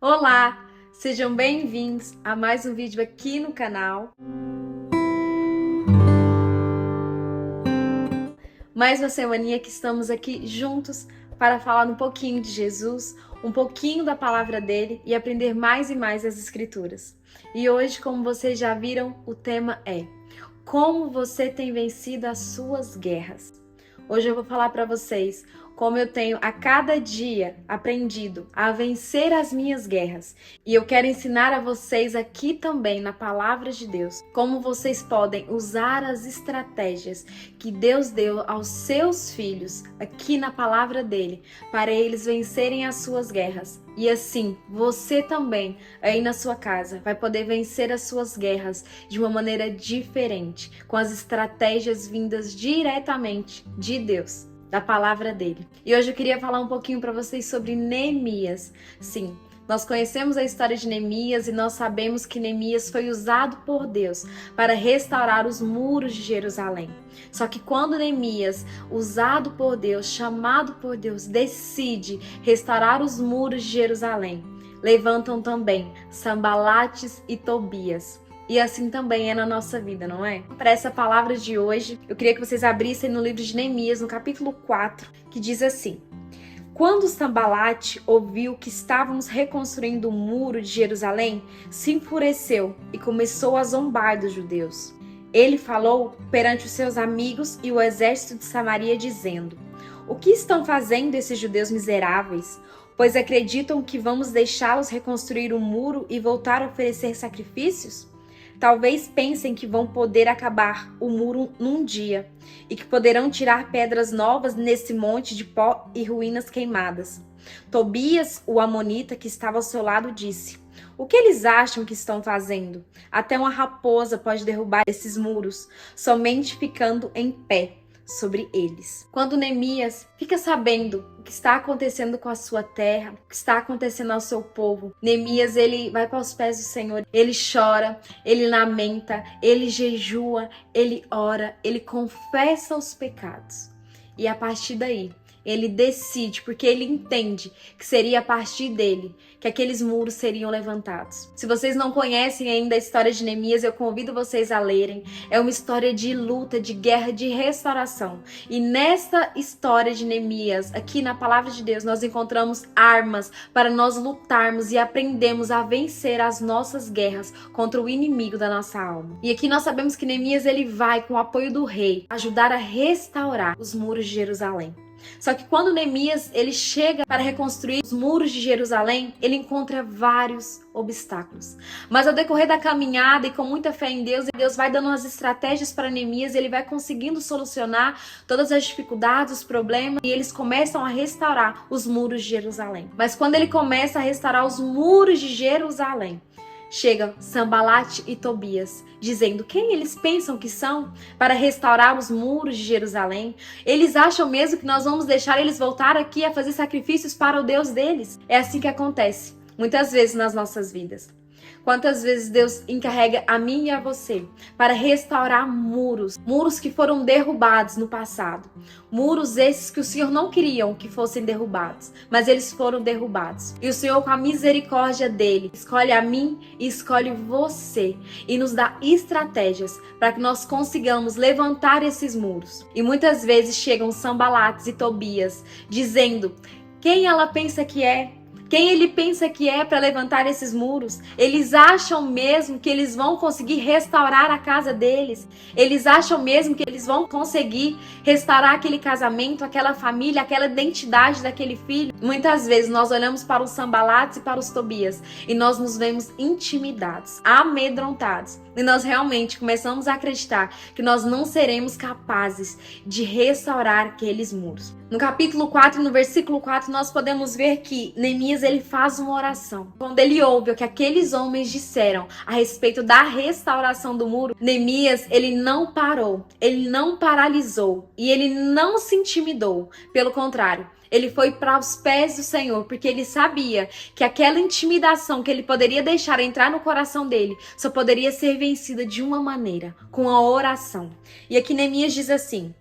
Olá, sejam bem-vindos a mais um vídeo aqui no canal. Mais uma semaninha que estamos aqui juntos para falar um pouquinho de Jesus, um pouquinho da palavra dele e aprender mais e mais as escrituras. E hoje, como vocês já viram, o tema é: como você tem vencido as suas guerras? Hoje eu vou falar para vocês como eu tenho a cada dia aprendido a vencer as minhas guerras. E eu quero ensinar a vocês aqui também na palavra de Deus como vocês podem usar as estratégias que Deus deu aos seus filhos aqui na palavra dele para eles vencerem as suas guerras. E assim, você também, aí na sua casa, vai poder vencer as suas guerras de uma maneira diferente, com as estratégias vindas diretamente de Deus, da palavra dele. E hoje eu queria falar um pouquinho para vocês sobre Neemias. Sim, nós conhecemos a história de Neemias e nós sabemos que Neemias foi usado por Deus para restaurar os muros de Jerusalém. Só que quando Neemias, usado por Deus, chamado por Deus, decide restaurar os muros de Jerusalém, levantam também Sanbalates e Tobias. E assim também é na nossa vida, não é? Para essa palavra de hoje, eu queria que vocês abrissem no livro de Neemias, no capítulo 4, que diz assim: Quando Sanbalate ouviu que estávamos reconstruindo o muro de Jerusalém, se enfureceu e começou a zombar dos judeus. Ele falou perante os seus amigos e o exército de Samaria, dizendo: O que estão fazendo esses judeus miseráveis? Pois acreditam que vamos deixá-los reconstruir o muro e voltar a oferecer sacrifícios? Talvez pensem que vão poder acabar o muro num dia e que poderão tirar pedras novas nesse monte de pó e ruínas queimadas. Tobias, o amonita que estava ao seu lado, disse: O que eles acham que estão fazendo? Até uma raposa pode derrubar esses muros, somente ficando em pé sobre eles. Quando Neemias fica sabendo o que está acontecendo com a sua terra, o que está acontecendo ao seu povo, Neemias, ele vai para os pés do Senhor, ele chora, ele lamenta, ele jejua, ele ora, ele confessa os pecados. E a partir daí, ele decide, porque ele entende que seria a partir dele que aqueles muros seriam levantados. Se vocês não conhecem ainda a história de Neemias, eu convido vocês a lerem. É uma história de luta, de guerra, de restauração. E nessa história de Neemias, aqui na palavra de Deus, nós encontramos armas para nós lutarmos e aprendemos a vencer as nossas guerras contra o inimigo da nossa alma. E aqui nós sabemos que Neemias, ele vai, com o apoio do rei, ajudar a restaurar os muros de Jerusalém. Só que quando Neemias ele chega para reconstruir os muros de Jerusalém, ele encontra vários obstáculos. Mas ao decorrer da caminhada e com muita fé em Deus, Deus vai dando as estratégias para Neemias, ele vai conseguindo solucionar todas as dificuldades, os problemas, e eles começam a restaurar os muros de Jerusalém. Mas quando ele começa a restaurar os muros de Jerusalém, chegam Sanbalate e Tobias, dizendo quem eles pensam que são para restaurar os muros de Jerusalém. Eles acham mesmo que nós vamos deixar eles voltar aqui a fazer sacrifícios para o Deus deles? É assim que acontece muitas vezes nas nossas vidas. Quantas vezes Deus encarrega a mim e a você para restaurar muros que foram derrubados no passado. Muros esses que o Senhor não queria que fossem derrubados, mas eles foram derrubados. E o Senhor, com a misericórdia dele, escolhe a mim e escolhe você e nos dá estratégias para que nós consigamos levantar esses muros. E muitas vezes chegam Sanbalates e Tobias dizendo quem ela pensa que é, quem ele pensa que é para levantar esses muros. Eles acham mesmo que eles vão conseguir restaurar a casa deles. Eles acham mesmo que eles vão conseguir restaurar aquele casamento, aquela família, aquela identidade daquele filho. Muitas vezes nós olhamos para os Sanbalates e para os Tobias e nós nos vemos intimidados, amedrontados. E nós realmente começamos a acreditar que nós não seremos capazes de restaurar aqueles muros. No capítulo 4, no versículo 4, nós podemos ver que Neemias ele faz uma oração. Quando ele ouve o que aqueles homens disseram a respeito da restauração do muro, Neemias ele não parou, ele não paralisou e ele não se intimidou. Pelo contrário, ele foi para os pés do Senhor, porque ele sabia que aquela intimidação que ele poderia deixar entrar no coração dele só poderia ser vencida de uma maneira, com a oração. E aqui Neemias diz assim: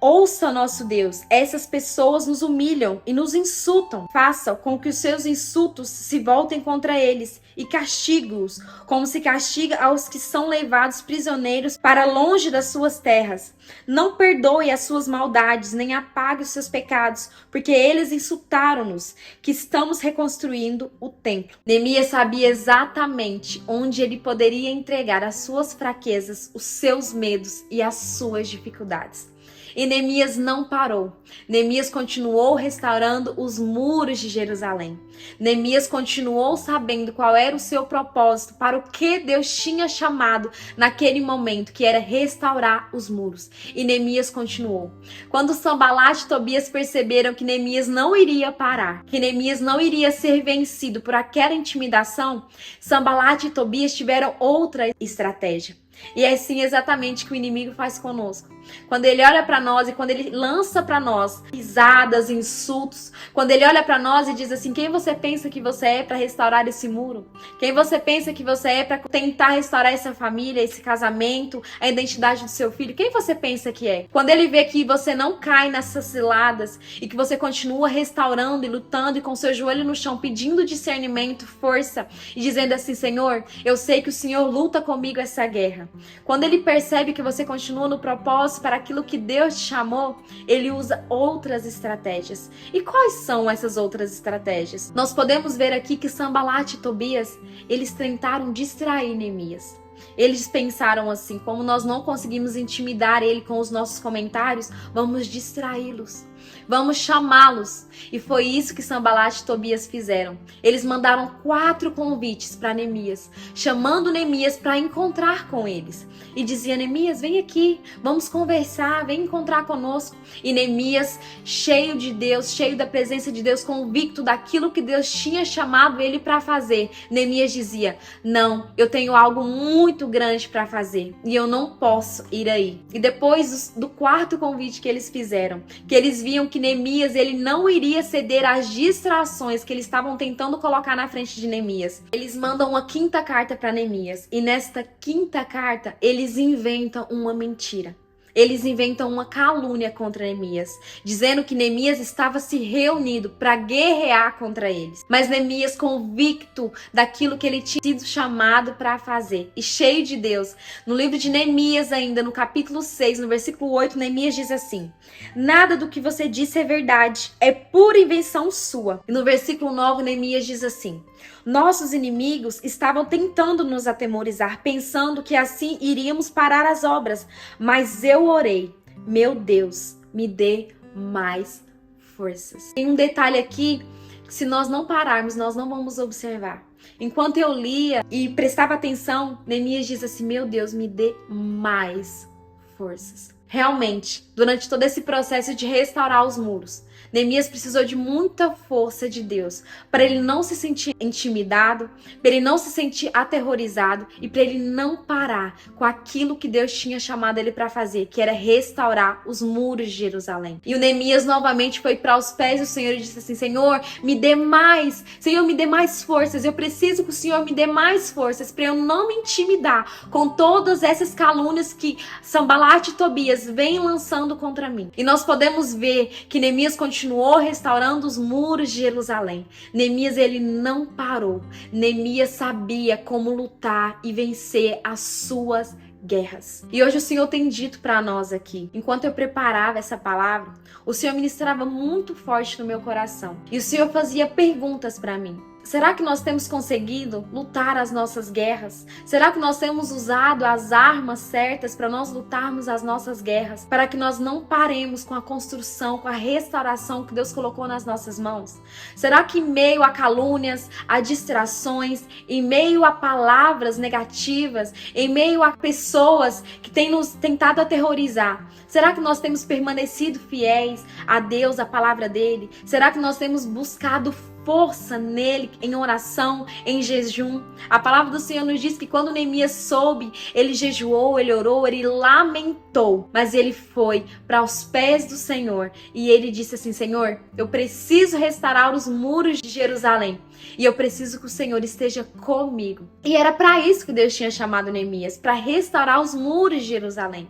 Ouça nosso Deus, essas pessoas nos humilham e nos insultam. Faça com que os seus insultos se voltem contra eles e castigue-os, como se castiga aos que são levados prisioneiros para longe das suas terras. Não perdoe as suas maldades, nem apague os seus pecados, porque eles insultaram-nos, que estamos reconstruindo o templo. Neemias sabia exatamente onde ele poderia entregar as suas fraquezas, os seus medos e as suas dificuldades. E Neemias não parou. Neemias continuou restaurando os muros de Jerusalém. Neemias continuou sabendo qual era o seu propósito, para o que Deus tinha chamado naquele momento, que era restaurar os muros. E Neemias continuou. Quando Sanbalat e Tobias perceberam que Neemias não iria parar, que Neemias não iria ser vencido por aquela intimidação, Sanbalat e Tobias tiveram outra estratégia. E é assim exatamente que o inimigo faz conosco. Quando ele olha para nós e quando ele lança para nós pisadas, insultos, quando ele olha para nós e diz assim: quem você pensa que você é para restaurar esse muro? Quem você pensa que você é para tentar restaurar essa família, esse casamento, a identidade do seu filho? Quem você pensa que é? Quando ele vê que você não cai nessas ciladas e que você continua restaurando e lutando e com seu joelho no chão, pedindo discernimento, força e dizendo assim: Senhor, eu sei que o Senhor luta comigo essa guerra. Quando ele percebe que você continua no propósito para aquilo que Deus te chamou, ele usa outras estratégias. E quais são essas outras estratégias? Nós podemos ver aqui que Sanbalat e Tobias, eles tentaram distrair Neemias. Eles pensaram assim: como nós não conseguimos intimidar ele com os nossos comentários, vamos distraí-los. Vamos chamá-los. E foi isso que Sanbalat e Tobias fizeram. Eles mandaram 4 convites para Neemias, chamando Neemias para encontrar com eles. E dizia: Neemias, vem aqui, vamos conversar, vem encontrar conosco. E Neemias, cheio de Deus, cheio da presença de Deus, convicto daquilo que Deus tinha chamado ele para fazer, Neemias dizia: não, eu tenho algo muito grande para fazer e eu não posso ir aí. E depois do 4º convite que eles fizeram, que eles viam que Neemias, ele não iria ceder às distrações que eles estavam tentando colocar na frente de Neemias, eles mandam uma 5ª carta para Neemias. E nesta 5ª carta, eles inventam uma mentira. Eles inventam uma calúnia contra Neemias, dizendo que Neemias estava se reunindo para guerrear contra eles. Mas Neemias, convicto daquilo que ele tinha sido chamado para fazer e cheio de Deus, no livro de Neemias ainda, no capítulo 6, no versículo 8, Neemias diz assim: nada do que você disse é verdade, é pura invenção sua. E no versículo 9, Neemias diz assim: nossos inimigos estavam tentando nos atemorizar, pensando que assim iríamos parar as obras. Mas eu orei: meu Deus, me dê mais forças. Tem um detalhe aqui, que se nós não pararmos, nós não vamos observar. Enquanto eu lia e prestava atenção, Neemias diz assim: meu Deus, me dê mais forças. Realmente, durante todo esse processo de restaurar os muros, Neemias precisou de muita força de Deus para ele não se sentir intimidado, para ele não se sentir aterrorizado e para ele não parar com aquilo que Deus tinha chamado ele para fazer, que era restaurar os muros de Jerusalém. E o Neemias novamente foi para os pés do Senhor e disse assim: Senhor, me dê mais, Senhor, me dê mais forças, eu preciso que o Senhor me dê mais forças para eu não me intimidar com todas essas calúnias que Sanbalat e Tobias vêm lançando contra mim. E nós podemos ver que Neemias continuou restaurando os muros de Jerusalém. Neemias, ele não parou. Neemias sabia como lutar e vencer as suas guerras. E hoje o Senhor tem dito para nós aqui, enquanto eu preparava essa palavra, o Senhor ministrava muito forte no meu coração. E o Senhor fazia perguntas para mim. Será que nós temos conseguido lutar as nossas guerras? Será que nós temos usado as armas certas para nós lutarmos as nossas guerras? Para que nós não paremos com a construção, com a restauração que Deus colocou nas nossas mãos? Será que em meio a calúnias, a distrações, em meio a palavras negativas, em meio a pessoas que têm nos tentado aterrorizar, será que nós temos permanecido fiéis a Deus, a palavra dele? Será que nós temos buscado força nele, em oração, em jejum? A palavra do Senhor nos diz que quando Neemias soube, ele jejuou, ele orou, ele lamentou, mas ele foi para os pés do Senhor e ele disse assim: Senhor, eu preciso restaurar os muros de Jerusalém e eu preciso que o Senhor esteja comigo. E era para isso que Deus tinha chamado Neemias, para restaurar os muros de Jerusalém.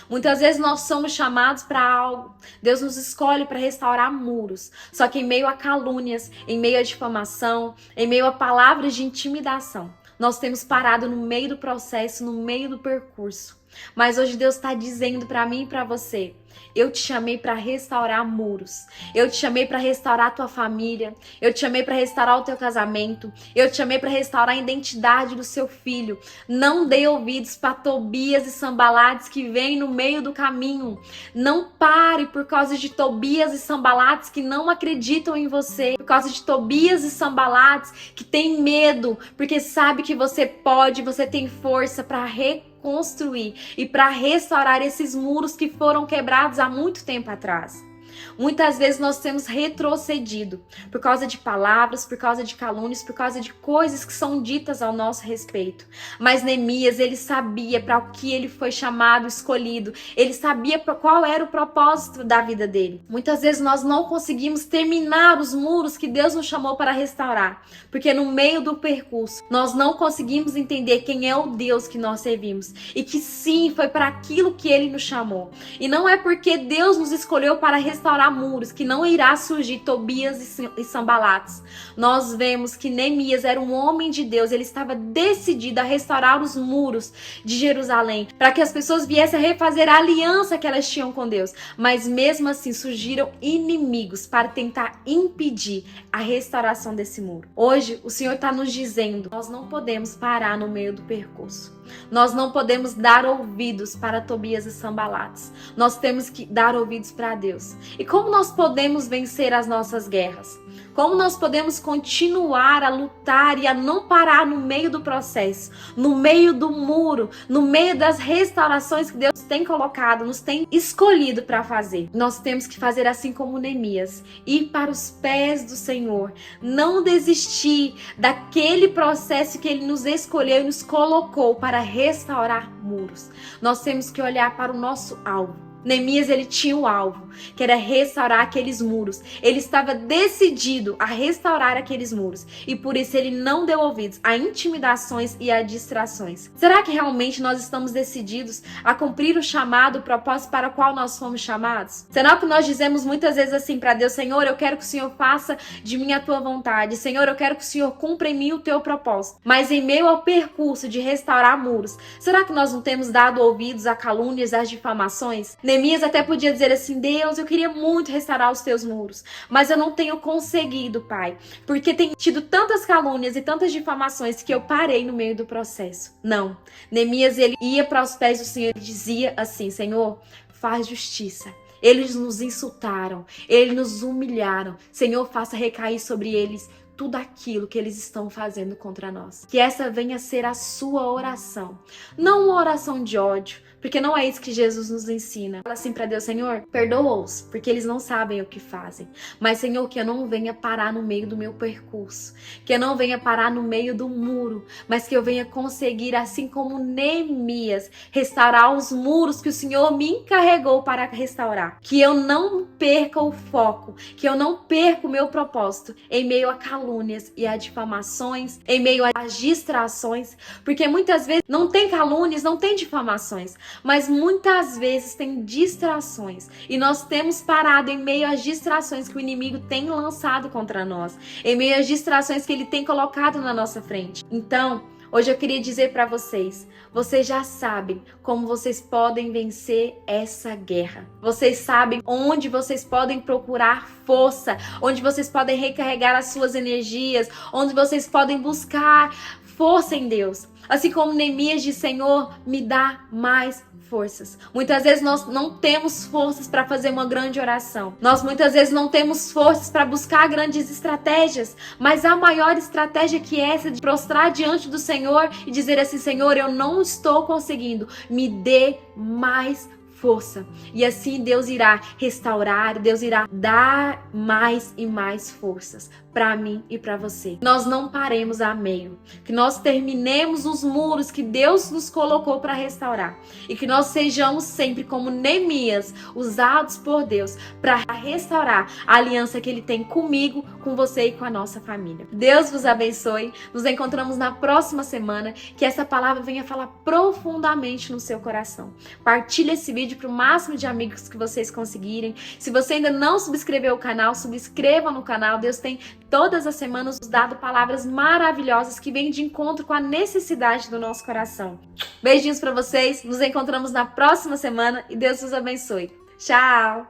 Muitas vezes nós somos chamados para algo. Deus nos escolhe para restaurar muros. Só que em meio a calúnias, em meio a difamação, em meio a palavras de intimidação, nós temos parado no meio do processo, no meio do percurso. Mas hoje Deus está dizendo para mim e para você: eu te chamei para restaurar muros. Eu te chamei para restaurar a tua família. Eu te chamei para restaurar o teu casamento. Eu te chamei para restaurar a identidade do seu filho. Não dê ouvidos para Tobias e Sanbalates que vêm no meio do caminho. Não pare por causa de Tobias e Sanbalates que não acreditam em você. Por causa de Tobias e Sanbalates que têm medo, porque sabe que você pode, você tem força para reconstruir e para restaurar esses muros que foram quebrados há muito tempo atrás. Muitas vezes nós temos retrocedido por causa de palavras, por causa de calúnias, por causa de coisas que são ditas ao nosso respeito. Mas Neemias, ele sabia para o que ele foi chamado, escolhido. Ele sabia qual era o propósito da vida dele. Muitas vezes nós não conseguimos terminar os muros que Deus nos chamou para restaurar, porque no meio do percurso nós não conseguimos entender quem é o Deus que nós servimos e que sim, foi para aquilo que ele nos chamou. E não é porque Deus nos escolheu para restaurar muros que não irá surgir Tobias e Sanbalates. Nós vemos que Neemias era um homem de Deus, ele estava decidido a restaurar os muros de Jerusalém, para que as pessoas viessem a refazer a aliança que elas tinham com Deus. Mas mesmo assim surgiram inimigos para tentar impedir a restauração desse muro. Hoje o Senhor está nos dizendo: nós não podemos parar no meio do percurso. Nós não podemos dar ouvidos para Tobias e Sanbalates. Nós temos que dar ouvidos para Deus. E como nós podemos vencer as nossas guerras? Como nós podemos continuar a lutar e a não parar no meio do processo, no meio do muro, no meio das restaurações que Deus tem colocado, nos tem escolhido para fazer? Nós temos que fazer assim como Neemias, ir para os pés do Senhor, não desistir daquele processo que Ele nos escolheu e nos colocou para restaurar muros. Nós temos que olhar para o nosso alvo. Neemias, ele tinha o alvo, que era restaurar aqueles muros. Ele estava decidido a restaurar aqueles muros e por isso ele não deu ouvidos a intimidações e a distrações. Será que realmente nós estamos decididos a cumprir o chamado, o propósito para o qual nós fomos chamados? Será que nós dizemos muitas vezes assim para Deus: Senhor, eu quero que o Senhor faça de mim a tua vontade. Senhor, eu quero que o Senhor cumpra em mim o teu propósito. Mas em meio ao percurso de restaurar muros, será que nós não temos dado ouvidos a calúnias, às difamações? Neemias até podia dizer assim: Deus, eu queria muito restaurar os teus muros, mas eu não tenho conseguido, Pai, porque tem tido tantas calúnias e tantas difamações que eu parei no meio do processo. Não. Neemias, ele ia para os pés do Senhor e dizia assim: Senhor, faz justiça. Eles nos insultaram, eles nos humilharam. Senhor, faça recair sobre eles tudo aquilo que eles estão fazendo contra nós. Que essa venha a ser a sua oração. Não uma oração de ódio, porque não é isso que Jesus nos ensina. Fala assim para Deus: Senhor, perdoa-os, porque eles não sabem o que fazem. Mas, Senhor, que eu não venha parar no meio do meu percurso, que eu não venha parar no meio do muro, mas que eu venha conseguir, assim como Neemias, restaurar os muros que o Senhor me encarregou para restaurar. Que eu não perca o foco, que eu não perca o meu propósito em meio a calúnias e a difamações, em meio às distrações, porque muitas vezes não tem calúnias, não tem difamações, mas muitas vezes tem distrações e nós temos parado em meio às distrações que o inimigo tem lançado contra nós, em meio às distrações que ele tem colocado na nossa frente. Então, hoje eu queria dizer para vocês: vocês já sabem como vocês podem vencer essa guerra. Vocês sabem onde vocês podem procurar força, onde vocês podem recarregar as suas energias, onde vocês podem buscar força em Deus. Assim como Neemias diz: Senhor, me dá mais forças. Muitas vezes nós não temos forças para fazer uma grande oração. Nós muitas vezes não temos forças para buscar grandes estratégias. Mas a maior estratégia que é essa de prostrar diante do Senhor e dizer assim: Senhor, eu não estou conseguindo. Me dê mais força. E assim Deus irá restaurar, Deus irá dar mais e mais forças para mim e para você. Nós não paremos a meio, que nós terminemos os muros que Deus nos colocou para restaurar e que nós sejamos sempre como Neemias, usados por Deus para restaurar a aliança que Ele tem comigo, com você e com a nossa família. Deus vos abençoe. Nos encontramos na próxima semana. Que essa palavra venha falar profundamente no seu coração. Partilhe esse vídeo para o máximo de amigos que vocês conseguirem. Se você ainda não subscreveu o canal, subscreva no canal. Deus tem todas as semanas nos dado palavras maravilhosas que vêm de encontro com a necessidade do nosso coração. Beijinhos para vocês. Nos encontramos na próxima semana e Deus os abençoe. Tchau!